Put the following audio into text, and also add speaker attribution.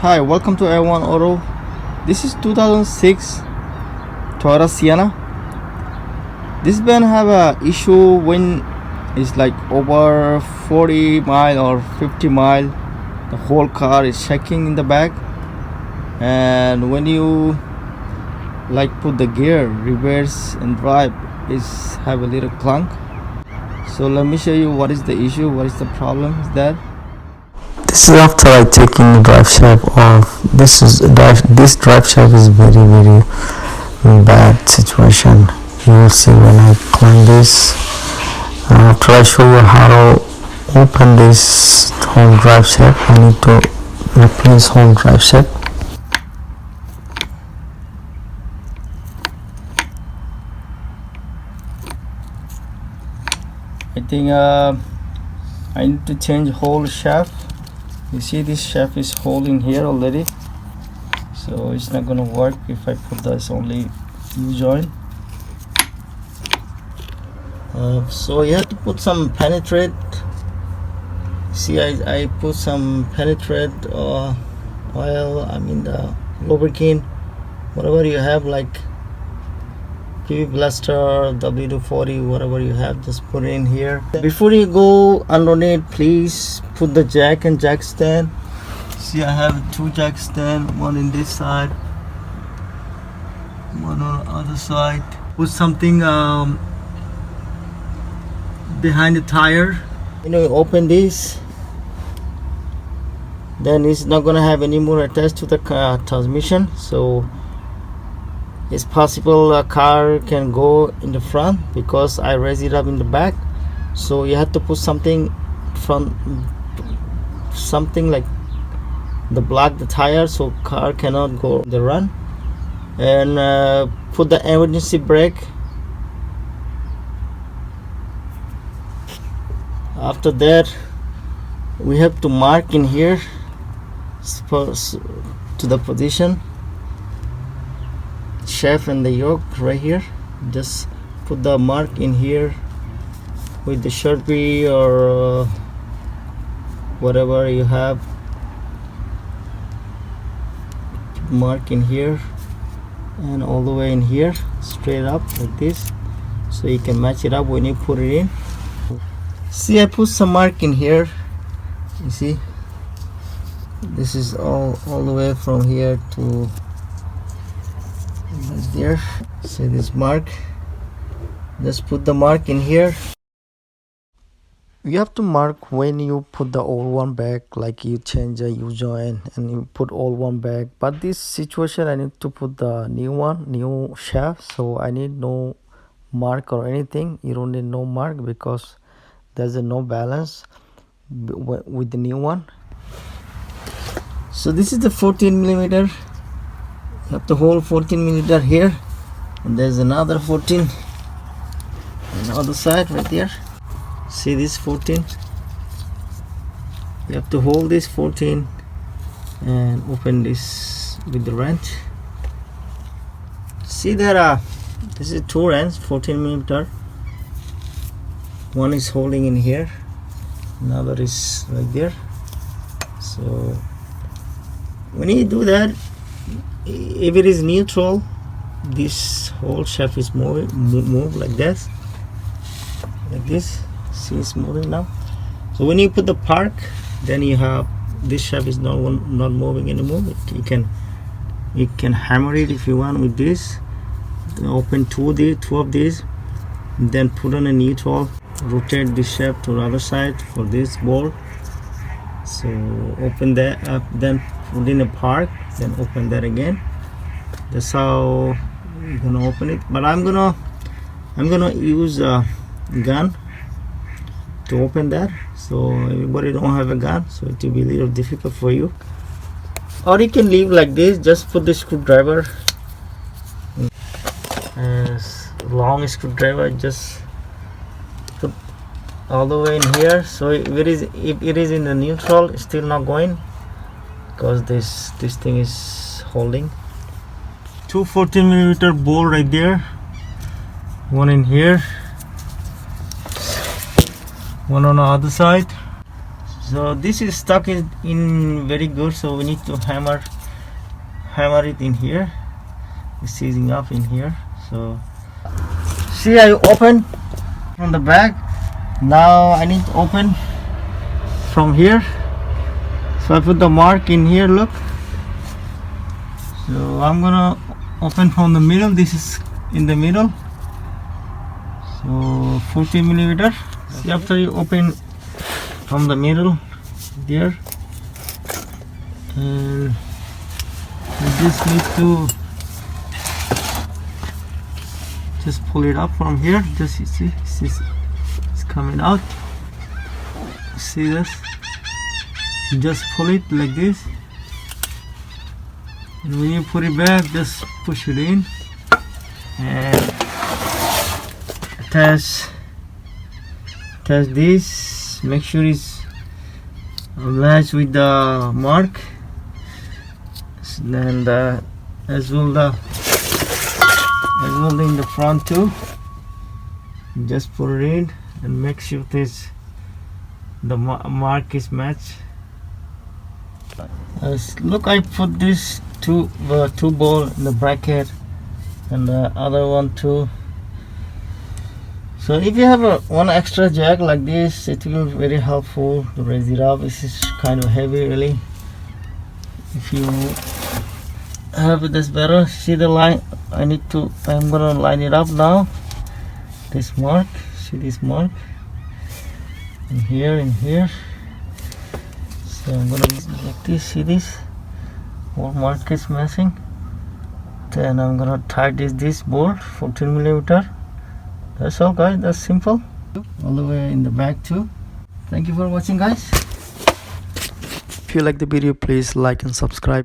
Speaker 1: Hi, welcome to A1 Auto. This is 2006 Toyota Sienna. This van have a issue when it's like over 40 mile or 50 mile. The whole car is shaking in the back, and when you like put the gear, reverse and drive, is have a little clunk. So let me show you what is the issue, what is the problem is that.
Speaker 2: This is after I taking the drive shaft off. This drive shaft is very bad situation. You will see when I climb this. After I show you how to open this whole drive shaft, I need to replace whole drive shaft.
Speaker 1: I think I need to change whole shaft. You see this shaft is holding here already, so it's not gonna work if I put this only U-joint. So you have to put some penetrate. See, I put some penetrate oil, the lubricant, whatever you have, like PV Blaster, W240, whatever you have, just put it in here. Before you go underneath, please put the jack and jack stand. See, I have two jack stand, one in this side, one on the other side. Put something behind the tire. Open this, then it's not gonna have any more attached to the transmission, so it's possible a car can go in the front because I raised it up in the back. So you have to put something like the block the tire so car cannot go the run, and put the emergency brake. After that, we have to mark in here to the position shaft and the yoke right here. Just put the mark in here with the Sharpie or whatever you have. Mark in here and all the way in here, straight up like this, so you can match it up when you put it in. See, I put some mark in here. You see, this is all the way from here to there. See this mark, just put the mark in here. You have to mark when you put the old one back, like you change a U-joint and you put old one back. But this situation, I need to put the new shaft, so I need no mark or anything. You don't need no mark because there's no balance with the new one. So this is the 14 millimeter. You have to hold 14 millimeter here, and there's another 14 on the other side right there. See this 14? You have to hold this 14 and open this with the wrench. See there, this is two wrenches, 14 millimeter. One is holding in here, another is right there. So when you do that, if it is neutral, this whole shaft is move like this, See, it's moving now. So when you put the park, then you have this shaft is not moving anymore. You can hammer it if you want with this. Open two of these, then put on a neutral, rotate this shaft to the other side for this ball. So open that up, then put in a park, then open that again. That's how you're gonna open it. But I'm gonna use a gun to open that, so everybody don't have a gun, so it will be a little difficult for you. Or you can leave like this, just put the screwdriver, long screwdriver, just put all the way in here. So if it is in the neutral, it's still not going because this thing is holding. Two 14 millimeter bolt right there, one in here, one on the other side. So this is stuck in very good, so we need to hammer it in here. It's seizing up in here. So see, I open from the back. Now I need to open from here. So I put the mark in here, look. So I'm gonna open from the middle. This is in the middle. So 40 millimeter. See, after you open from the middle there, and you just need to just pull it up from here. Just you see, it's coming out. See this? Just pull it like this, and when you put it back, just push it in and attach this. Make sure it's matched with the mark, and as well in the front too. Just put it in and make sure the mark is matched. Look, I put this two ball in the bracket and the other one too. So if you have one extra jack like this, it will be very helpful to raise it up. This is kind of heavy really. If you have this better, see the line. I'm gonna line it up now. This mark, see this mark in here. So I'm gonna like this, see this whole mark is missing. Then I'm gonna tie this bolt 14 millimeter. That's all guys, that's simple. All the way in the back too. Thank you for watching guys.
Speaker 2: If you like the video, please like and subscribe.